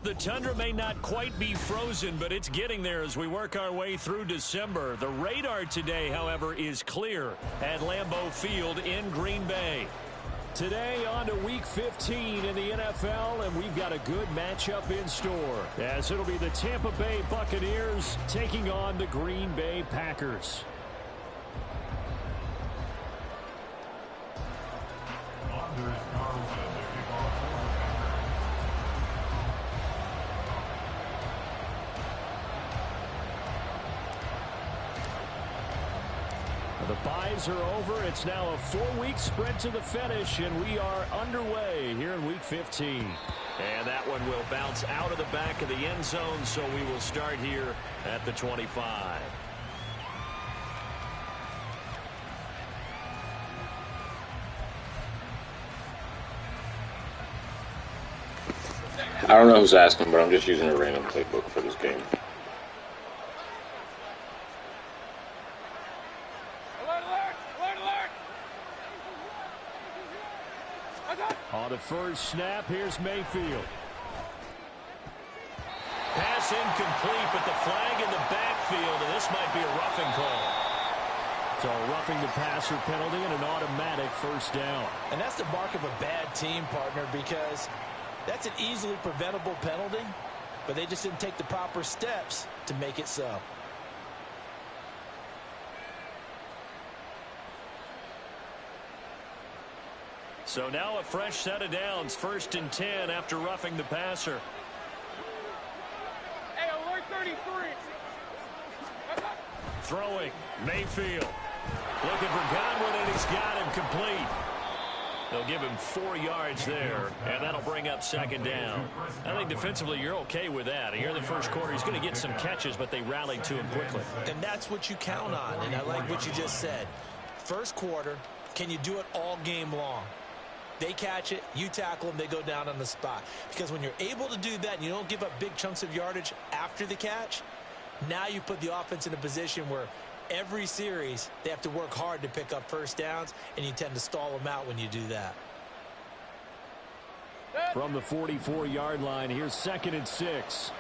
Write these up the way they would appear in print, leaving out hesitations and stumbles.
The tundra may not quite be frozen, but it's getting there as we work our way through December. The radar today, however, is clear at Lambeau Field in Green Bay. Today on to Week 15 in the NFL, and we've got a good matchup in store, as it'll be the Tampa Bay Buccaneers taking on the Green Bay Packers. The byes are over. It's now a 4-week sprint to the finish, and we are underway here in Week 15. And that one will bounce out of the back of the end zone, so we will start here at the 25. I don't know who's asking, but I'm just using a random playbook for this game. On the first snap, here's Mayfield. Pass incomplete, but the flag in the backfield, and this might be a roughing call. So a roughing the passer penalty and an automatic first down. And that's the mark of a bad team, partner, because that's an easily preventable penalty, but they just didn't take the proper steps to make it so. So now a fresh set of downs, 1st and 10 after roughing the passer. Hey, alert 33. Throwing, Mayfield. Looking for Godwin, and he's got him complete. They'll give him 4 yards there, and that'll bring up 2nd down. I think defensively you're okay with that. Here in the first quarter, he's going to get some catches, but they rallied to him quickly. And that's what you count on, and I like what you just said. First quarter, can you do it all game long? They catch it, you tackle them, they go down on the spot. Because when you're able to do that and you don't give up big chunks of yardage after the catch, now you put the offense in a position where every series they have to work hard to pick up first downs, and you tend to stall them out when you do that. From the 44-yard line, here's 2nd and 6.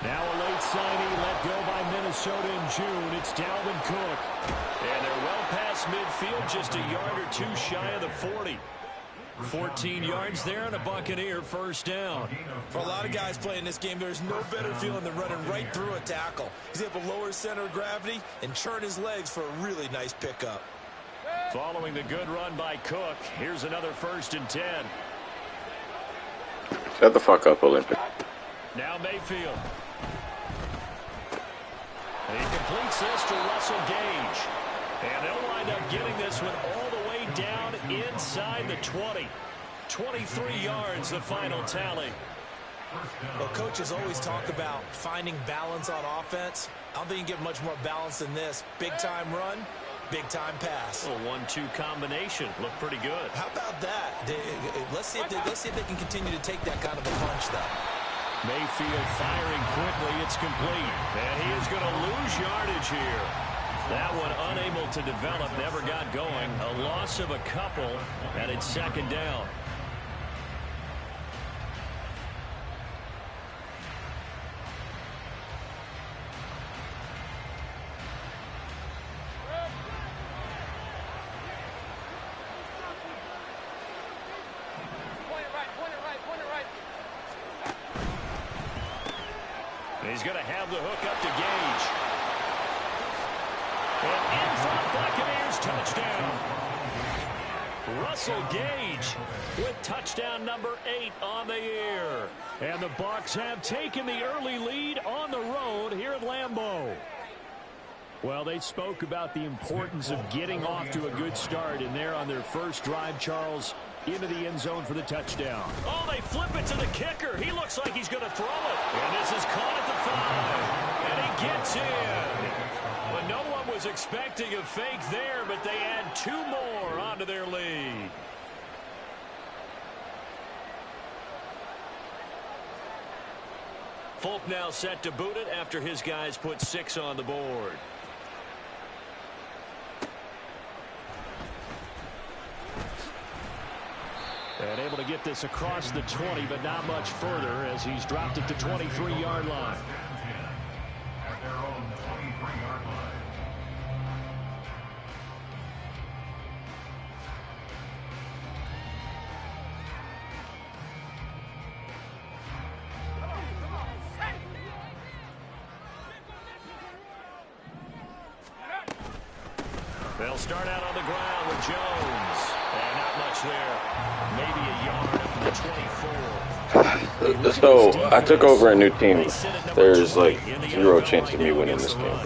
Now a late signing let go by Minnesota in June. It's Dalvin Cook. And they're well past midfield, just a yard or two shy of the 40. 14 yards there and a Buccaneer first down. For a lot of guys playing this game, there's no better feeling than running right through a tackle. He's able to lower his center of gravity and churn his legs for a really nice pickup. Following the good run by Cook, here's another 1st and 10. Shut the fuck up, Olympic. Now Mayfield. He completes this to Russell Gage. And they'll wind up getting this one all the way down inside the 20. 23 yards, the final tally. Well, coaches always talk about finding balance on offense. I don't think you can get much more balance than this. Big-time run, big-time pass. A 1-2 combination. Looked pretty good. How about that? Let's see if they can continue to take that kind of a punch, though. Mayfield firing quickly. It's complete. And he is going to lose yardage here. That one unable to develop, never got going. A loss of a couple, and it's 2nd down. He's going to have the hook up to Gage. And in front, Buccaneers touchdown. Russell Gage with touchdown number 8 on the year. And the Bucs have taken the early lead on the road here at Lambeau. Well, they spoke about the importance of getting off to a good start, and they're on their first drive, Charles, into the end zone for the touchdown. Oh, they flip it to the kicker. He looks like he's going to throw it. And this is caught at the 5. And he gets in. But no one was expecting a fake there, but they add 2 more onto their lead. Folk now set to boot it after his guys put 6 on the board. And able to get this across the 20, but not much further as he's dropped at the 23-yard line. They'll start out on the ground with Jones. And not much there. Maybe a yard up to the 24. So, I took over a new team. There's like 0 chance of me winning this game.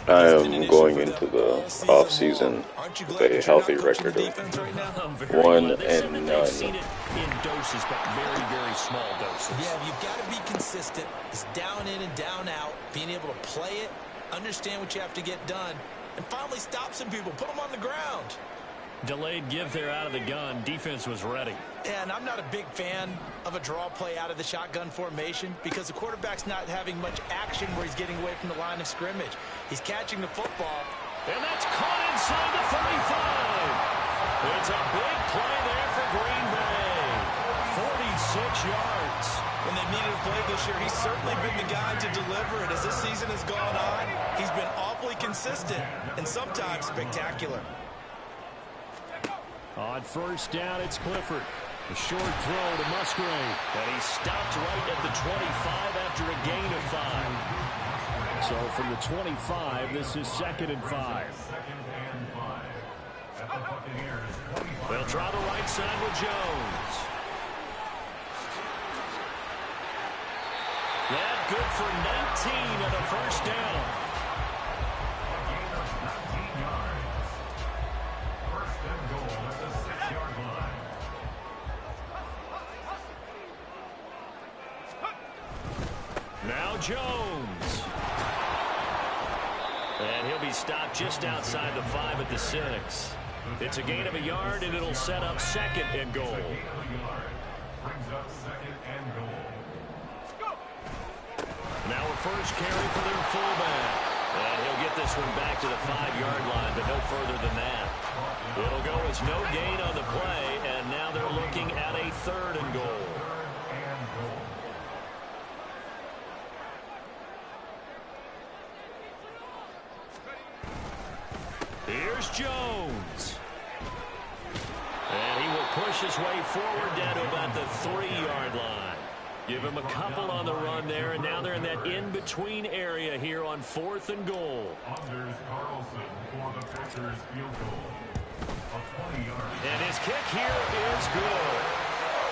I am going into the off-season with a healthy record of 1-9. In doses, but very, very small doses. Yeah, you've got to be consistent. It's down in and down out. Being able to play it, understand what you have to get done, and finally stop some people, put them on the ground. Delayed give there out of the gun. Defense was ready. And I'm not a big fan of a draw play out of the shotgun formation because the quarterback's not having much action where he's getting away from the line of scrimmage. He's catching the football. And that's caught inside the 35. It's a big play there for Green Bay. 46 yards. When they needed a play this year, he's certainly been the guy to deliver it. As this season has gone on, he's been awfully consistent and sometimes spectacular. On first down, it's Clifford. A short throw to Musgrave. And he stopped right at the 25 after a gain of 5. So from the 25, this is 2nd and 5. They'll try the right side with Jones. That good for 19 and a first down. Now Jones. And he'll be stopped just outside the 5 at the 6. It's a gain of a yard, and it'll set up 2nd and goal. Now a first carry for their fullback. And he'll get this one back to the 5-yard line, but no further than that. It'll go as no gain on the play, and now they're looking at a 3rd and goal. Here's Jones. And he will push his way forward down to about the 3-yard line. Give him a couple on the run there, and now they're in that in-between area here on 4th and goal. And his kick here is good.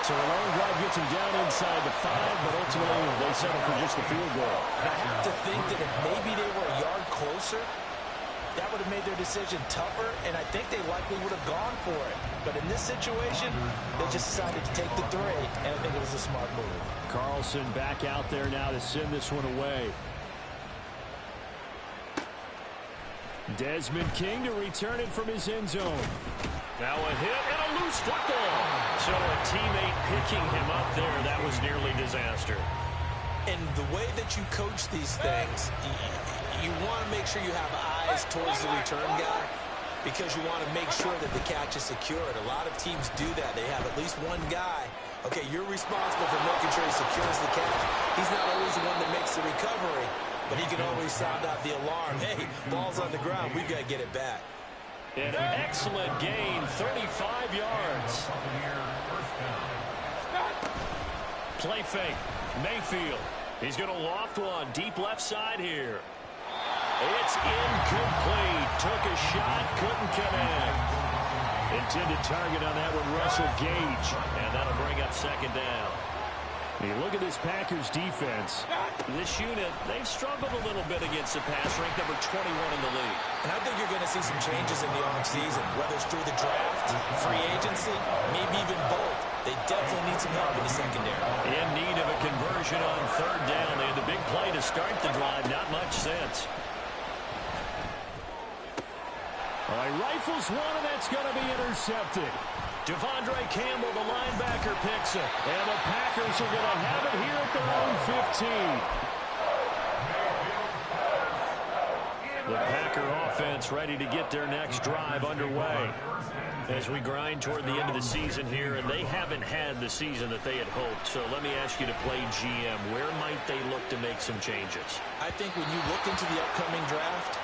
So a long drive gets him down inside the 5, but ultimately they settle for just the field goal. And I have to think that if maybe they were a yard closer, that would have made their decision tougher, and I think they likely would have gone for it. But in this situation, they just decided to take the 3, and I think it was a smart move. Carlson back out there now to send this one away. Desmond King to return it from his end zone. Now a hit and a loose football. So a teammate picking him up there, that was nearly disaster. And the way that you coach these things, you want to make sure you have eyes towards the return guy because you want to make sure that the catch is secured. A lot of teams do that. They have at least one guy. Okay, you're responsible for making sure he secures the catch. He's not always the one that makes the recovery, but he can always sound out the alarm. Hey, ball's on the ground. We've got to get it back. An excellent gain, 35 yards. Play fake. Mayfield. He's going to loft one deep left side here. It's incomplete. Took a shot, couldn't connect. Intended target on that one, Russell Gage. And that'll bring up 2nd down. You look at this Packers defense. This unit, they've struggled a little bit against the pass, ranked number 21 in the league. And I think you're going to see some changes in the offseason, whether it's through the draft, free agency, maybe even both. They definitely need some help in the secondary. In need of a conversion on 3rd down. They had the big play to start the drive, not much sense. All right, rifles one, and that's going to be intercepted. Devondre Campbell, the linebacker, picks it. And the Packers are going to have it here at their own 15. The Packers Packer offense ready to get their next drive underway. As we grind toward the end of the season here, and they haven't had the season that they had hoped. So let me ask you to play GM. Where might they look to make some changes? I think when you look into the upcoming draft,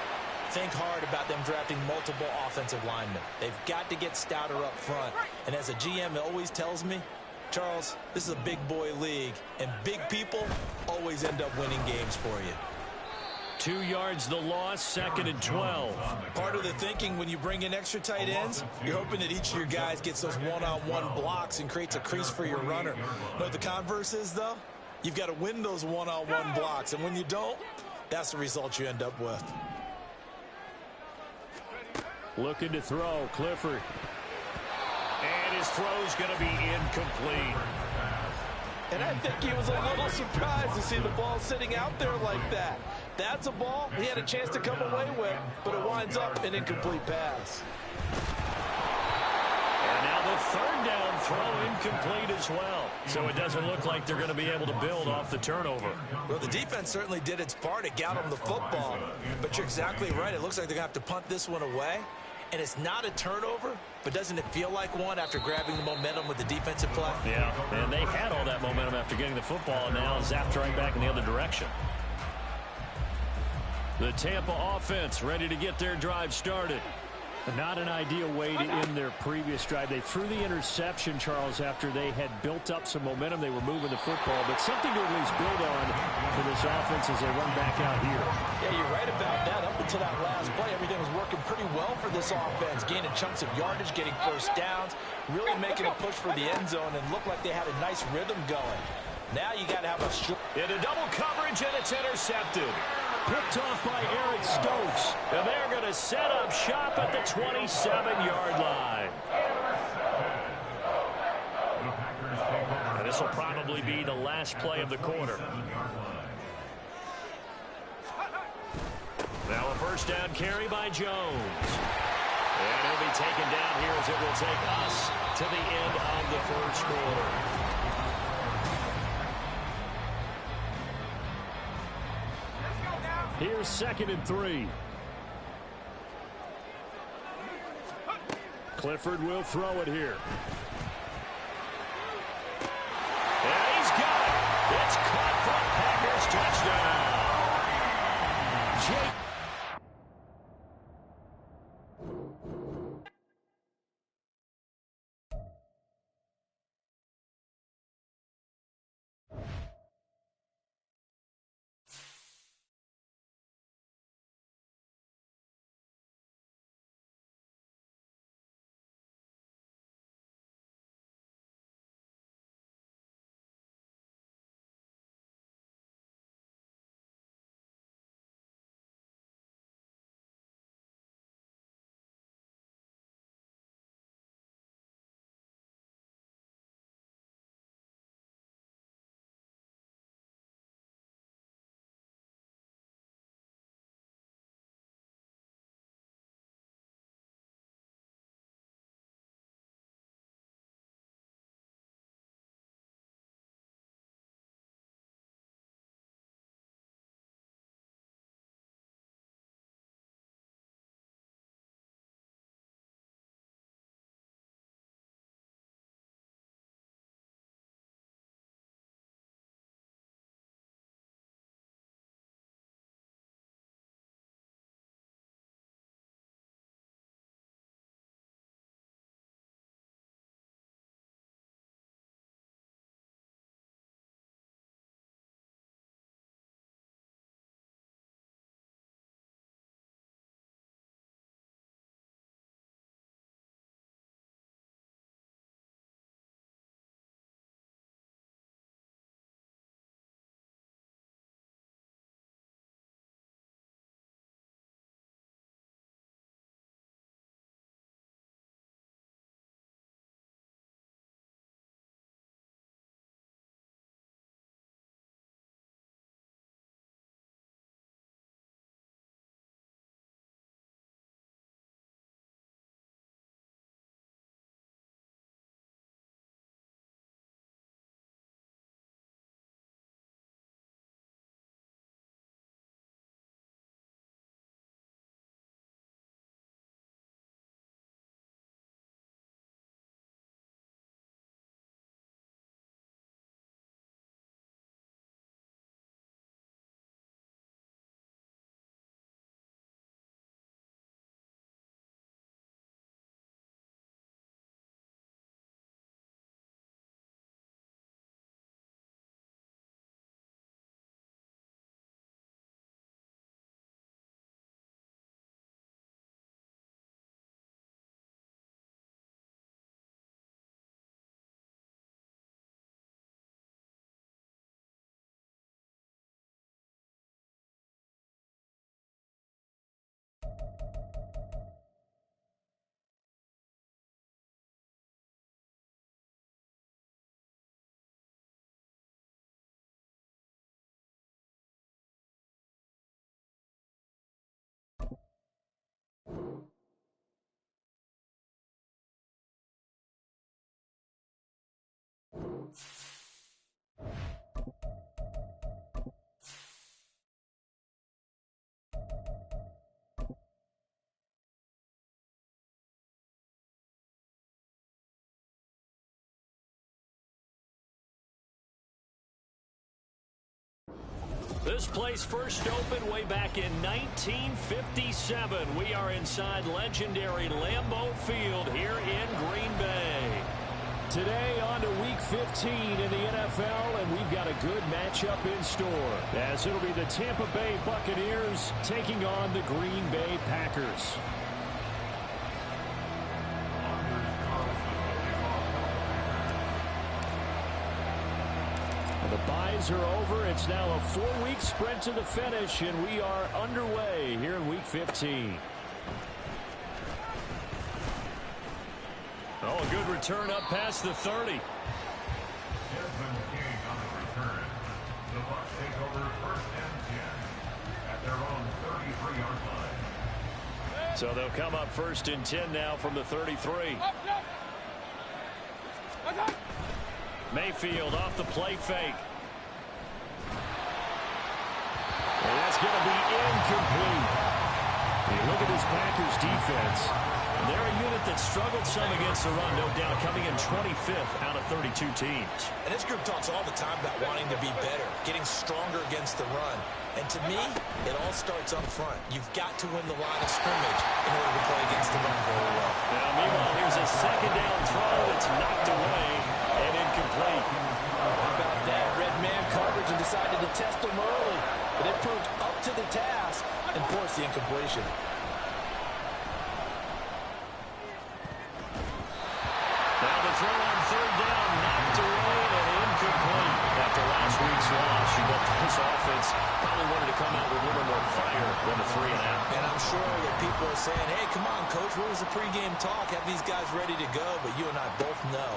think hard about them drafting multiple offensive linemen. They've got to get stouter up front. And as a GM, it always tells me, Charles, this is a big boy league, and big people always end up winning games for you. 2 yards the loss, 2nd and 12. Part of the thinking when you bring in extra tight ends, you're hoping that each of your guys gets those one-on-one blocks and creates a crease for your runner. You know what the converse is, though? You've got to win those one-on-one blocks, and when you don't, that's the result you end up with. Looking to throw, Clifford. And his throw's going to be incomplete. And I think he was a little surprised to see the ball sitting out there like that. That's a ball he had a chance to come away with, but it winds up an incomplete pass. And now the 3rd down throw incomplete as well. So it doesn't look like they're going to be able to build off the turnover. Well, the defense certainly did its part to get them the football. But you're exactly right. It looks like they're going to have to punt this one away. And it's not a turnover, but doesn't it feel like one after grabbing the momentum with the defensive play? Yeah, and they had all that momentum after getting the football, and now zapped right back in the other direction. The Tampa offense ready to get their drive started. Not an ideal way to end their previous drive. They threw the interception, Charles, after they had built up some momentum. They were moving the football, but something to at least build on for this offense as they run back out here. Yeah, you're right about that. Up until that last play, everything was working pretty well for this offense, gaining chunks of yardage, getting first downs, really making a push for the end zone, and looked like they had a nice rhythm going. Now you got to have a short. Into double coverage, and it's intercepted. Picked off by Eric Stokes. And they're going to set up shop at the 27-yard line. And this will probably be the last play of the quarter. Now a first down carry by Jones. And he'll be taken down here as it will take us to the end of the first quarter. Here's 2nd and 3. Clifford will throw it here. And he's got it. It's caught for a Packers touchdown. Jake This place first opened way back in 1957. We are inside legendary Lambeau Field here in Green Bay. Today on to Week 15 in the NFL, and we've got a good matchup in store, as it'll be the Tampa Bay Buccaneers taking on the Green Bay Packers. The byes are over. It's now a 4-week sprint to the finish, and we are underway here in Week 15. Oh, a good return up past the 30. So they'll come up 1st and 10 now from the 33. Mayfield off the play fake. And that's going to be incomplete. You look at this Packers defense. They're a unit that struggled some against the run, no doubt, coming in 25th out of 32 teams. And this group talks all the time about wanting to be better, getting stronger against the run. And to me, it all starts up front. You've got to win the line of scrimmage in order to play against the run very well. Now, meanwhile, here's a 2nd down throw that's knocked away and incomplete. How about that? Red man coverage and decided to test him early. But it proved up to the task and forced the incompletion. Now the throw on 3rd down, knocked away and incomplete. After last week's loss, you bet this offense probably wanted to come out with a little more fire than a 3-and-out. And I'm sure that people are saying, hey, come on, Coach, what was the pregame talk? Have these guys ready to go? But you and I both know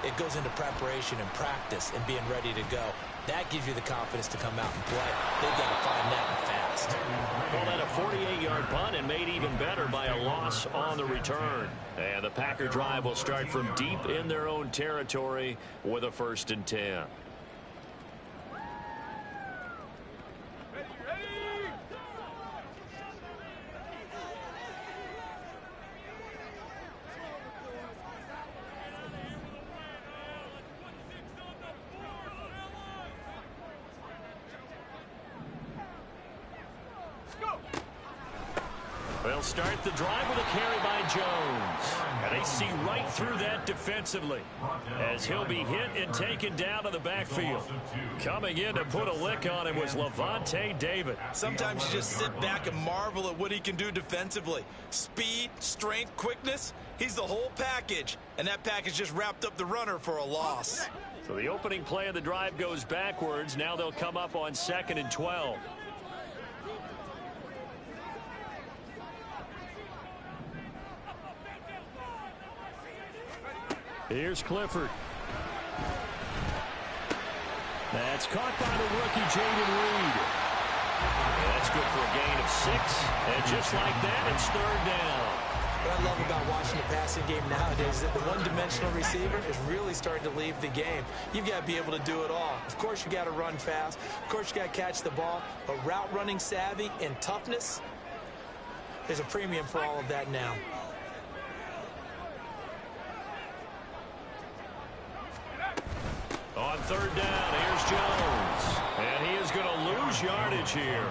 it goes into preparation and practice and being ready to go. That gives you the confidence to come out and play. They've got to find that and fast. Well, that a 48-yard punt and made even better by a loss on the return. And the Packer drive will start from deep in their own territory with a 1st and 10. They'll start the drive with a carry by Jones. And they see right through that defensively as he'll be hit and taken down to the backfield. Coming in to put a lick on him was Lavonte David. Sometimes you just sit back and marvel at what he can do defensively. Speed, strength, quickness. He's the whole package. And that package just wrapped up the runner for a loss. So the opening play of the drive goes backwards. Now they'll come up on 2nd and 12. Here's Clifford. That's caught by the rookie, Jaden Reed. That's good for a gain of 6. And just like that, it's 3rd down. What I love about watching the passing game nowadays is that the one-dimensional receiver is really starting to leave the game. You've got to be able to do it all. Of course, you got to run fast. Of course, you got to catch the ball. But route running savvy and toughness, there's a premium for all of that now. On 3rd down, here's Jones. And he is going to lose yardage here.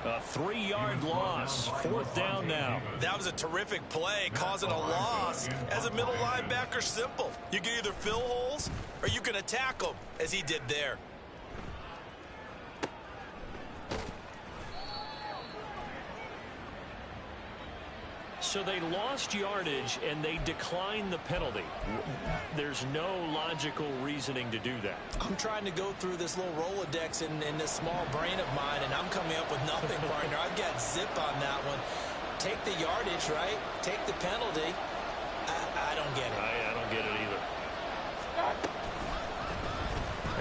A 3-yard loss. 4th down now. That was a terrific play, causing a loss. As a middle linebacker, simple. You can either fill holes or you can attack them, as he did there. So they lost yardage and they declined the penalty. There's no logical reasoning to do that. I'm trying to go through this little Rolodex in this small brain of mine, and I'm coming up with nothing, partner. I've got zip on that one. Take the yardage, right? Take the penalty. I don't get it. I don't get it either.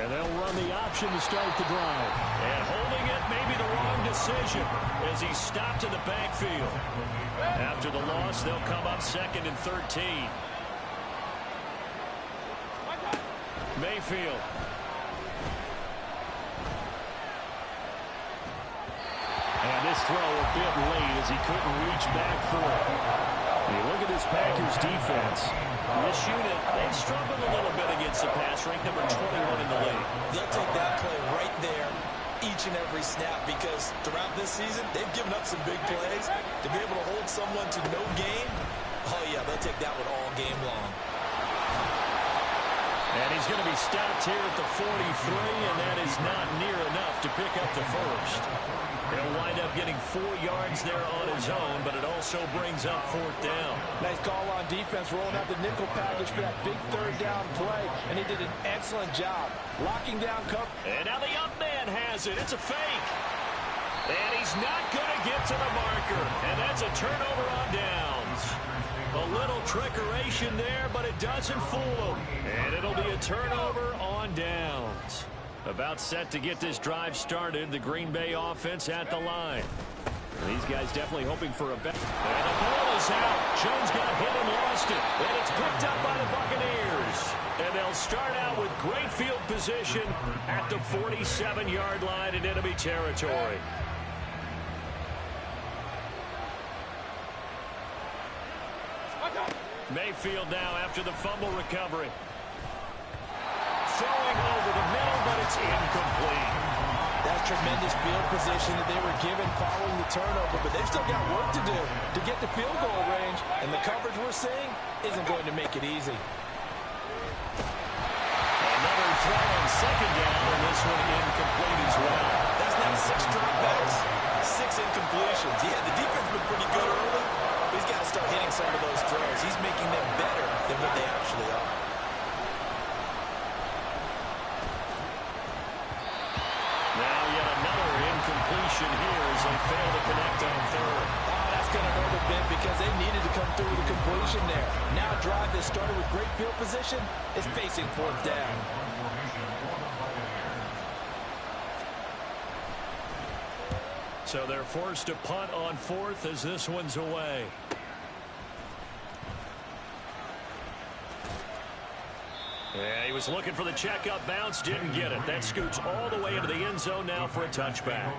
And they'll run the option to start the drive. And holding it may be the wrong decision as he stopped in the backfield. After the loss, they'll come up 2nd and 13. Mayfield. And this throw a bit late as he couldn't reach back for it. You look at this Packers defense. This unit, they've struggled a little bit against the pass, ranked number 21 in the league. They'll take that play right there each and every snap because throughout this season, they've given up some big plays. To be able to hold someone to no gain, oh, yeah, they'll take that one all game long. And he's going to be stopped here at the 43, and that is not near enough to pick up the first. He'll wind up getting 4 yards there on his own, but it also brings up 4th down. Nice call on defense, rolling out the nickel package for that big 3rd down play, and he did an excellent job locking down cover. And now the up man has it. It's a fake. And he's not going to get to the marker, and that's a turnover on downs. A little trickeration there, but it doesn't fool him. And it'll be a turnover on downs. About set to get this drive started, the Green Bay offense at the line. And these guys definitely hoping for a bet. And the ball is out. Jones got hit and lost it. And it's picked up by the Buccaneers. And they'll start out with great field position at the 47-yard line in enemy territory. Mayfield now after the fumble recovery. Throwing over the middle, but it's incomplete. That's tremendous field position that they were given following the turnover, but they've still got work to do to get the field goal range, and the coverage we're seeing isn't going to make it easy. Another throw on 2nd down, and this one incomplete as well. That's now 6 dropbacks, 6 incompletions. Yeah, the defense has been pretty good early, but he's got to start hitting some of those throws. He's making them better than what they actually are. Now yet another incompletion here as they fail to connect on 3rd. Oh, that's going to hurt a bit because they needed to come through with a completion there. Now a drive that started with great field position is facing 4th down. So they're forced to punt on 4th as this one's away. Yeah, he was looking for the checkup bounce, didn't get it. That scoots all the way into the end zone now for a touchback.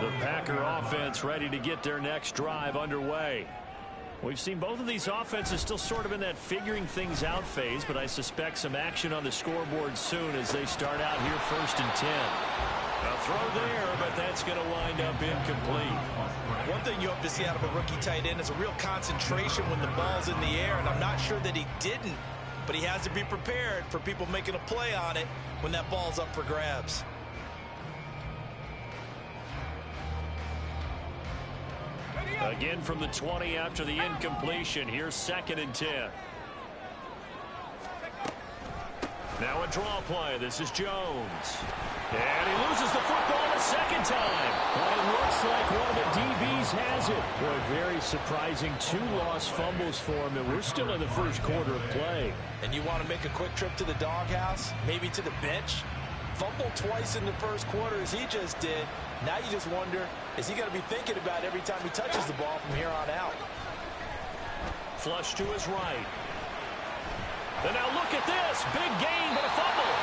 The Packer offense ready to get their next drive underway. We've seen both of these offenses still sort of in that figuring things out phase, but I suspect some action on the scoreboard soon as they start out here 1st and 10. A throw there, but that's going to wind up incomplete. One thing you hope to see out of a rookie tight end is a real concentration when the ball's in the air, and I'm not sure that he didn't, but he has to be prepared for people making a play on it when that ball's up for grabs. Again from the 20 after the incompletion. Here's 2nd and 10. Now a draw play. This is Jones. And he loses the football a 2nd time. But it looks like one of the DBs has it. Boy, very surprising. 2 lost fumbles for him, and we're still in the 1st quarter of play. And you want to make a quick trip to the doghouse, maybe to the bench? Fumble twice in the 1st quarter as he just did. Now you just wonder, is he going to be thinking about it every time he touches the ball from here on out? Flush to his right. And now look at this. Big gain, but a fumble.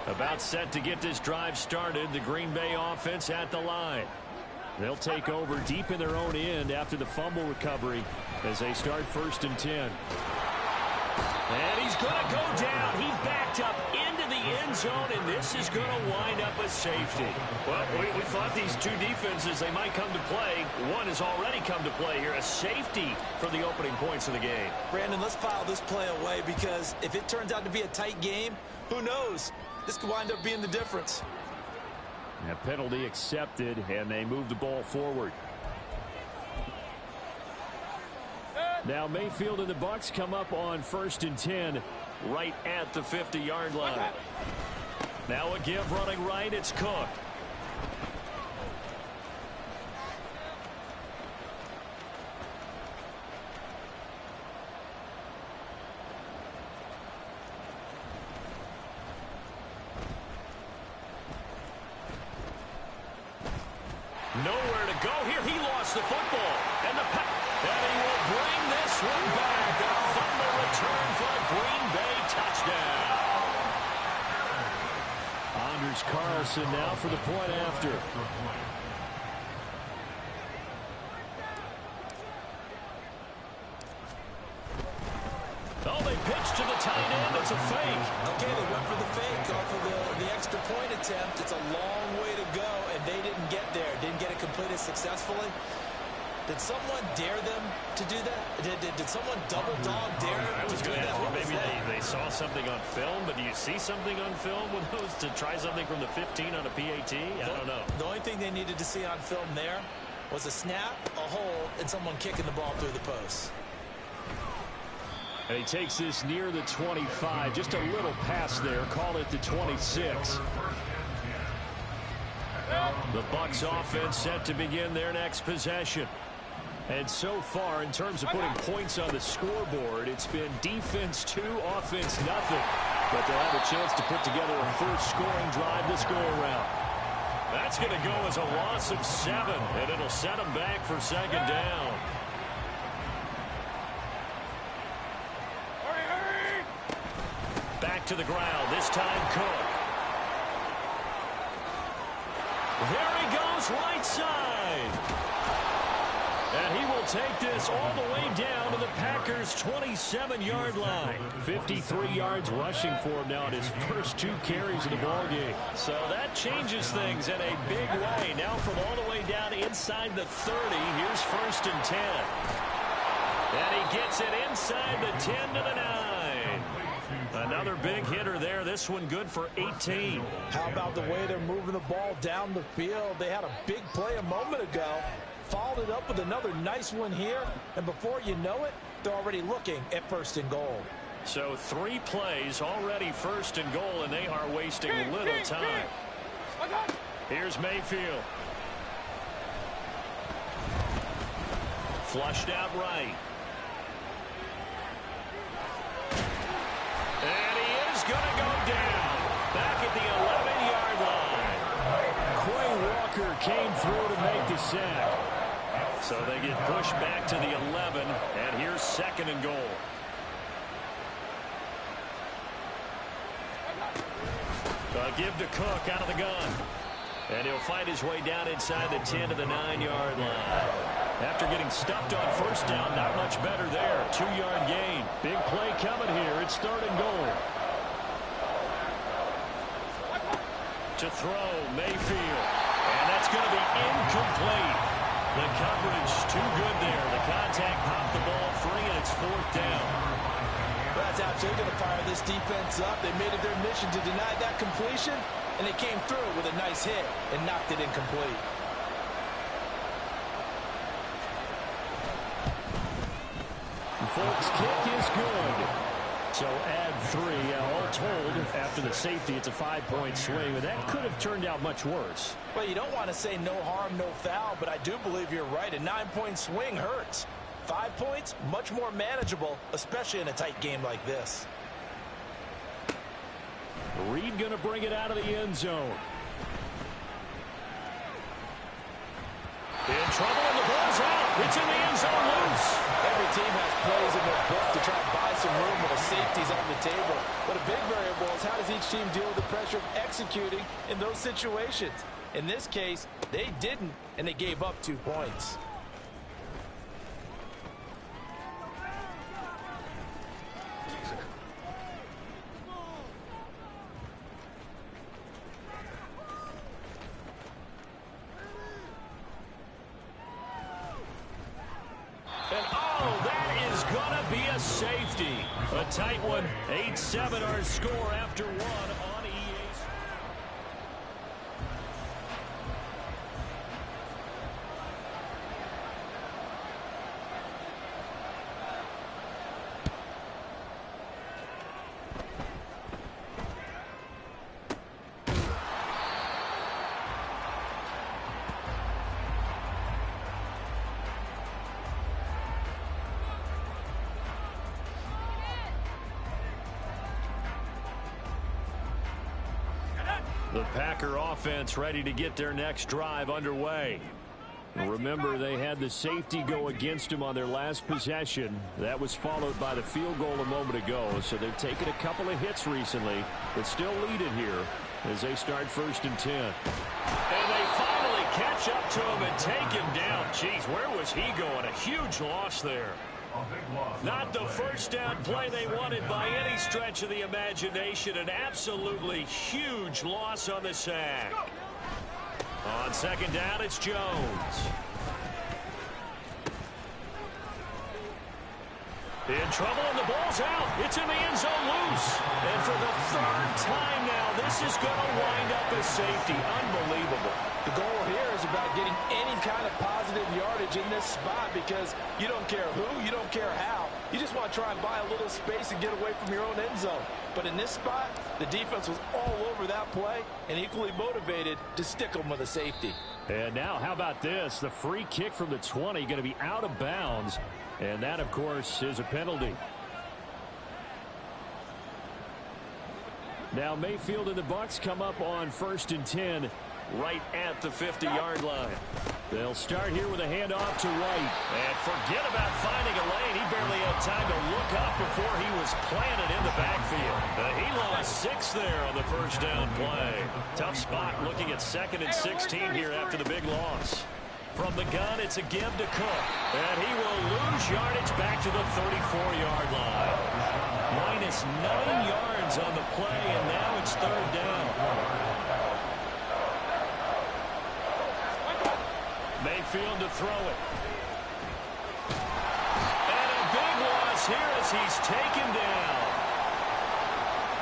About set to get this drive started. The Green Bay offense at the line. They'll take over deep in their own end after the fumble recovery as they start 1st and 10. And he's going to go down. He backed up into the end zone, and this is going to wind up a safety. Well, we thought these two defenses, they might come to play. One has already come to play here, a safety for the opening points of the game. Brandon, let's file this play away because if it turns out to be a tight game, who knows? This could wind up being the difference. A penalty accepted, and they move the ball forward. Now Mayfield and the Bucs come up on 1st and 10 right at the 50-yard line. Now a give running right. It's Cook. Nowhere to go here. He lost the football. And he will bring this one back. A fumble return for a Green Bay touchdown. Here's Carlson now for the point after. Oh, they pitched to the tight end. It's a fake. Okay, they went for the fake off of the extra point attempt. It's a long way to go, and they didn't get there. Didn't get it completed successfully. Did someone dare them to do that? Did someone double dog dare them I was to do going to that? ask, maybe they saw something on film, but do you see something on film with those to try something from the 15 on a PAT? I don't know. The only thing they needed to see on film there was a snap, a hole, and someone kicking the ball through the post. And he takes this near the 25, just a little past there, call it the 26. The Bucs offense set to begin their next possession. And so far, in terms of putting points on the scoreboard, it's been defense 2, offense nothing. But they'll have a chance to put together a first scoring drive this go-around. That's going to go as a loss of 7, and it'll set them back for second down. Back to the ground, this time Cook. There he goes, right side. And he will take this all the way down to the Packers' 27-yard line. 53 yards rushing for him now in his first 2 carries of the ballgame. So that changes things in a big way. Now from all the way down inside the 30, here's 1st and 10. And he gets it inside the 10 to the 9. Another big hitter there. This one good for 18. How about the way they're moving the ball down the field? They had a big play a moment ago. Followed it up with another nice one here. And before you know it, they're already looking at 1st and goal. So 3 plays already 1st and goal, and they are wasting little time. Here's Mayfield. Flushed out right. And he is going to go down. Back at the 11-yard line. Quay Walker came through to make the sack. So they get pushed back to the 11, and here's 2nd and goal. Give to Cook out of the gun. And he'll find his way down inside the 10 to the 9-yard line. After getting stuffed on 1st down, not much better there. 2-yard gain. Big play coming here. It's 3rd and goal. To throw, Mayfield. And that's going to be incomplete. The coverage too good there. The contact popped the ball free, and it's 4th down. That's absolutely going to fire this defense up. They made it their mission to deny that completion, and they came through with a nice hit and knocked it incomplete. Folks, kick is good. So add 3. All told, after the safety, it's a 5-point swing, but that could have turned out much worse. Well, you don't want to say no harm, no foul, but I do believe you're right. A 9-point swing hurts. 5 points, much more manageable, especially in a tight game like this. Reed going to bring it out of the end zone. In trouble, and the ball's out. It's in the end zone loose. Every team has plays in their book to try and buy some room with the safeties on the table. But a big variable is how does each team deal with the pressure of executing in those situations. In this case, they didn't, and they gave up 2 points. Safety. A tight one. 8-7 our score after 1 on EA. The Packer offense ready to get their next drive underway. Remember, they had the safety go against them on their last possession. That was followed by the field goal a moment ago, so they've taken a couple of hits recently, but still lead it here. as they start 1st and 10. And they finally catch up to him and take him down. Jeez, where was he going? A huge loss there. Not the first down play they wanted by any stretch of the imagination. An absolutely huge loss on the sack. On 2nd down, it's Jones. In trouble, and the ball's out. It's in the end zone loose. And for the 3rd time now, this is going to wind up as safety. Unbelievable. The goal here is about getting any kind of positive yardage in this spot because you don't care who, you don't care how. You just want to try and buy a little space and get away from your own end zone. But in this spot, the defense was all over that play and equally motivated to stick them with a safety. And now, how about this? The free kick from the 20 going to be out of bounds. And that, of course, is a penalty. Now Mayfield and the Bucs come up on 1st and 10 right at the 50-yard line. They'll start here with a handoff to White. And forget about finding a lane. He barely had time to look up before he was planted in the backfield. He lost 6 there on the 1st down play. Tough spot looking at 2nd and 16 here after the big loss. From the gun, it's a give to Cook. And he will lose yardage back to the 34-yard line. Minus 9 yards on the play, and now it's 3rd down. Mayfield to throw it. And a big loss here as he's taken down.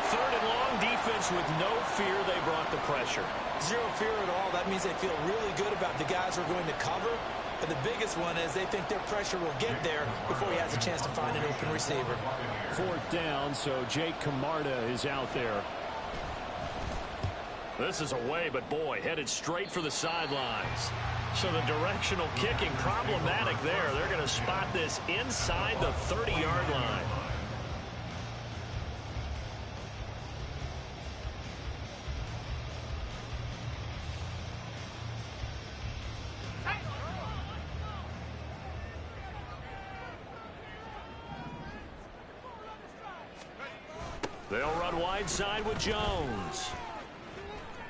3rd and long, defense with no fear. They brought the pressure. Zero fear at all. That means they feel really good about the guys who are going to cover. And the biggest one is they think their pressure will get there before he has a chance to find an open receiver. 4th down, so Jake Camarda is out there. This is away, but boy, headed straight for the sidelines. So the directional kicking problematic there. They're going to spot this inside the 30-yard line. They'll run wide side with Jones.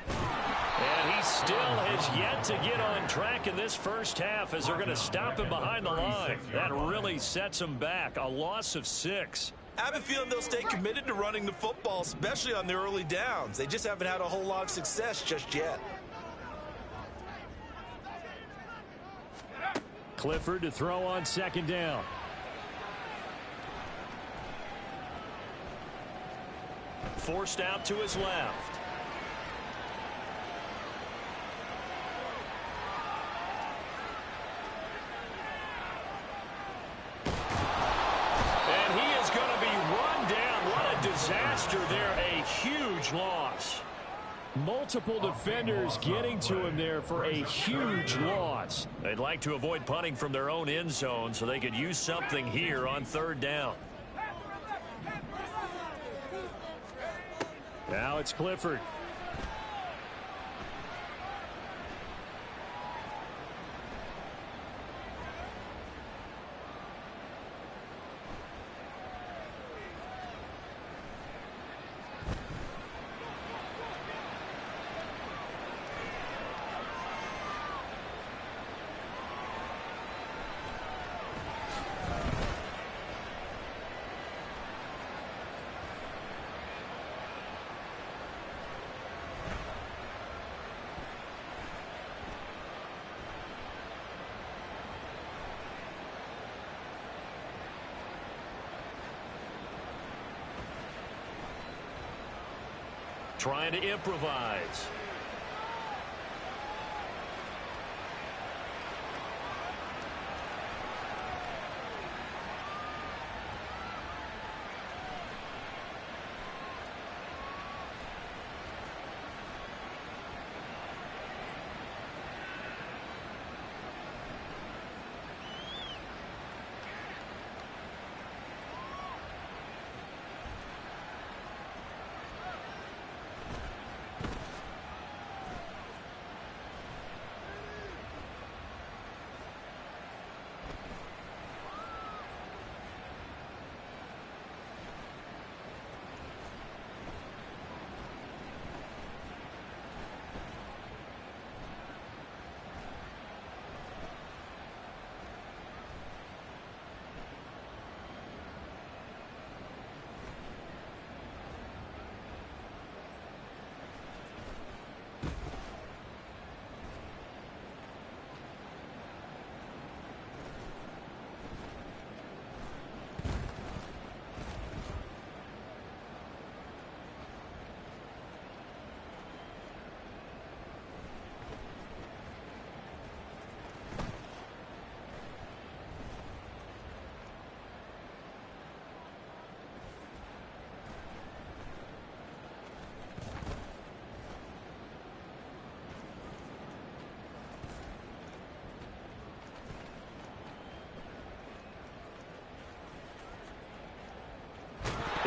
And he still has yet to get on track in this first half as they're going to stop him behind the line. That really sets him back. A loss of 6. I have a feeling they'll stay committed to running the football, especially on the early downs. They just haven't had a whole lot of success just yet. Clifford to throw on 2nd down. Forced out to his left. And he is going to be run down. What a disaster there. A huge loss. Multiple defenders getting to him there for a huge loss. They'd like to avoid punting from their own end zone so they could use something here on 3rd down. Now it's Clifford. Trying to improvise.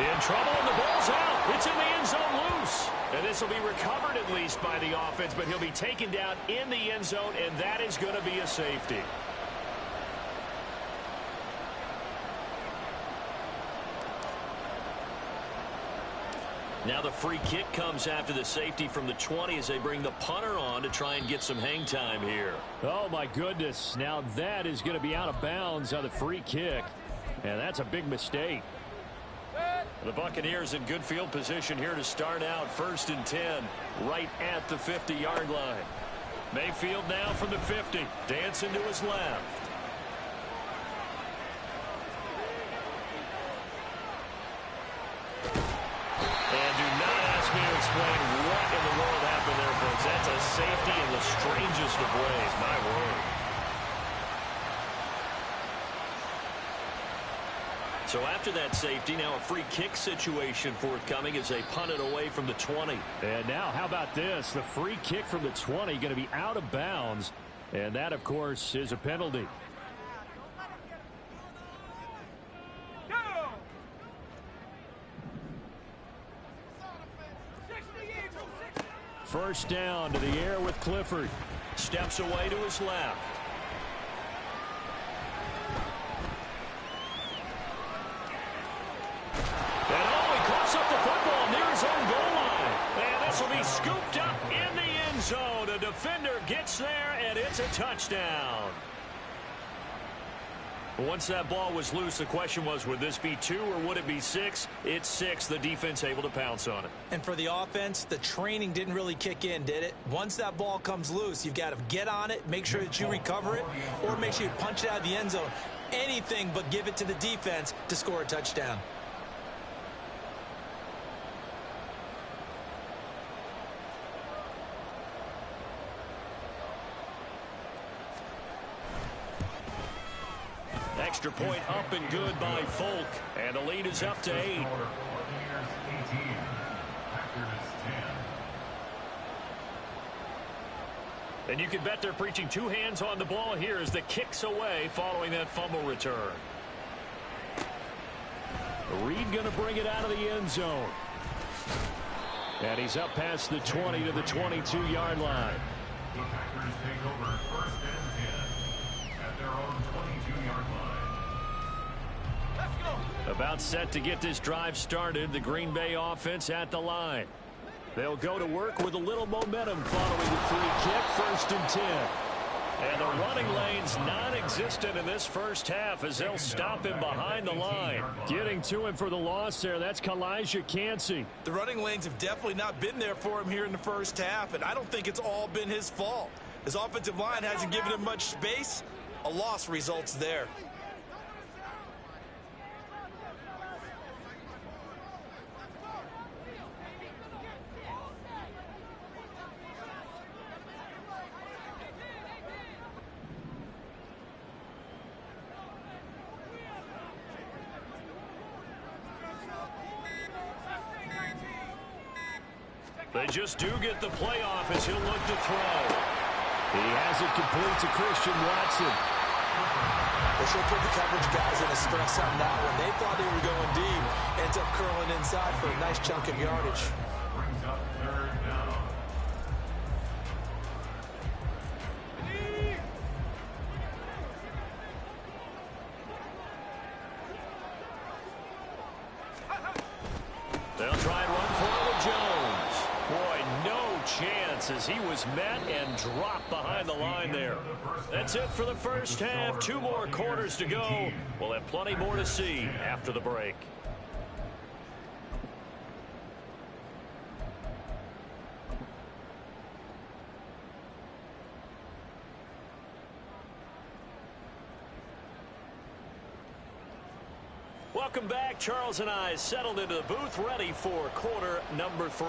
In trouble, and the ball's out. It's in the end zone loose. And this will be recovered at least by the offense, but he'll be taken down in the end zone, and that is going to be a safety. Now the free kick comes after the safety from the 20 as they bring the punter on to try and get some hang time here. Oh, my goodness. Now that is going to be out of bounds on the free kick. And that's a big mistake. The Buccaneers in good field position here to start out 1st and 10 right at the 50-yard line. Mayfield now from the 50, dancing to his left. And do not ask me to explain what in the world happened there, folks. That's a safety in the strangest of ways, my word. So after that safety, now a free kick situation forthcoming as they punt it away from the 20. And now how about this? The free kick from the 20 going to be out of bounds. And that, of course, is a penalty. First down to the air with Clifford. Steps away to his left. And oh, he coughs up the football near his own goal line. And this will be scooped up in the end zone. A defender gets there, and it's a touchdown. Once that ball was loose, the question was, would this be 2 or would it be 6? It's 6. The defense able to pounce on it. And for the offense, the training didn't really kick in, did it? Once that ball comes loose, you've got to get on it, make sure that you recover it, or make sure you punch it out of the end zone. Anything but give it to the defense to score a touchdown. Extra point up and good by Folk. And the lead is up to 8. And you can bet they're preaching 2 hands on the ball here as the kick's away following that fumble return. Reed going to bring it out of the end zone. And he's up past the 20 to the 22-yard line. The Packers take over 1st and 10 at their own 22-yard line. About set to get this drive started. The Green Bay offense at the line. They'll go to work with a little momentum following the free kick. 1st and 10. And the running lane's non-existent in this first half as they'll stop him behind the line. Getting to him for the loss there. That's Kalijah Cansey. The running lanes have definitely not been there for him here in the first half, and I don't think it's all been his fault. His offensive line hasn't given him much space. A loss results there. They just do get the playoff as he'll look to throw. He has it complete to Christian Watson. They should put the coverage guys in a stress on that one. They thought they were going deep. Ends up curling inside for a nice chunk of yardage. Brings up 3rd down. They'll try and run for it with Jones. Boy, no chance as he was met and dropped behind the line there. That's it for the first half. 2 more quarters to go. We'll have plenty more to see after the break. Welcome back. Charles and I settled into the booth ready for quarter number 3.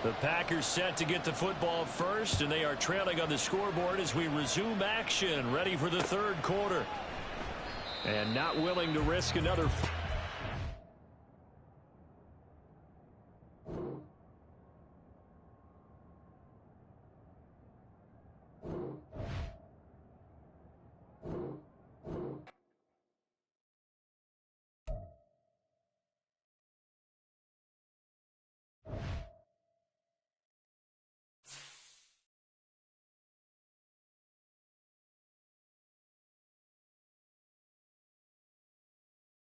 The Packers set to get the football first, and they are trailing on the scoreboard as we resume action, ready for the 3rd quarter. And not willing to risk another